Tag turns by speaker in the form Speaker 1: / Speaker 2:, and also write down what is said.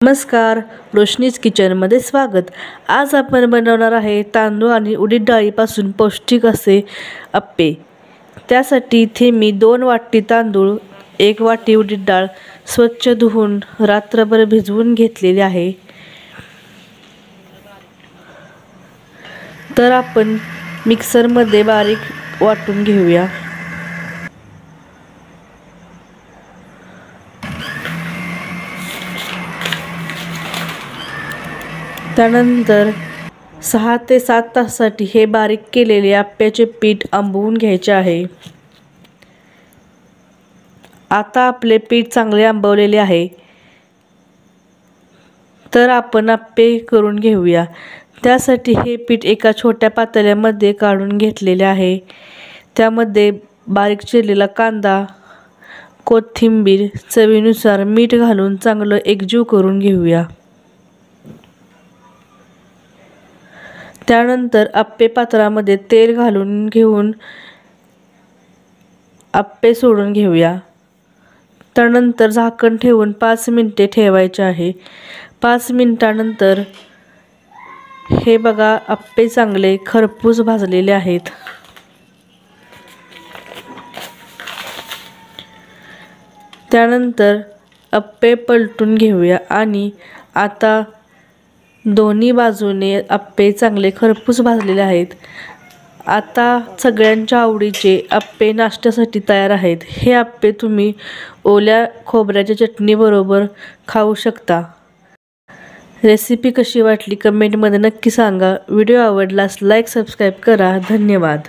Speaker 1: नमस्कार, रोशनीज किचनमध्ये स्वागत। आज आपण बनवणार आहे तांदूळ आणि उडीद डाळीपासून पौष्टिक असे अप्पे। त्यासाठी इथे मी 2 वाटी तांदूळ, 1 वाटी उडीद डाळ स्वच्छ धुवून रात्रभर भिजवून घेतलेली आहे। तर आपण मिक्सरमध्ये बारीक वाटून घेऊया। त्यानंतर 6 ते 7 तासासाठी हे बारीक केलेले आप्याचे पीठ आंबवून घ्यायचे आहे। आता आपले पीठ चांगले आंबवलेले आहे। तर आपण आप्पे करून घेऊया। त्यासाठी हे पीठ एका छोट्या पातेल्यामध्ये काढून घेतलेले आहे। त्यामध्ये बारीक चिरलेला कांदा, कोथिंबीर, चवीनुसार मीठ घालून चांगलं एकजीव करून घेऊया। त्यानंतर आप्पे पात्रामध्ये तेल घालून घेऊन आप्पे सोडून घेऊया। त्यानंतर झाकण ठेवून 5 मिनिटे ठेवायचे आहे। 5 मिनिटांनंतर हे बघा, आप्पे चांगले खरपूस भाजलेले आहेत। त्यानंतर आप्पे पलटून घेऊया आणि आता दोन्ही बाजूने आप्पे चांगले खरपूस भाजलेले आहेत। आता सगळ्यांच्या आवडीचे आप्पे नाश्त्यासाठी तयार आहेत। हे आप्पे तुम्ही ओल्या खोबऱ्याच्या चटणीबरोबर खाऊ शकता। रेसिपी कशी वाटली कमेंटमध्ये नक्की सांगा। व्हिडिओ आवडल्यास लाईक सबस्क्राईब करा। धन्यवाद।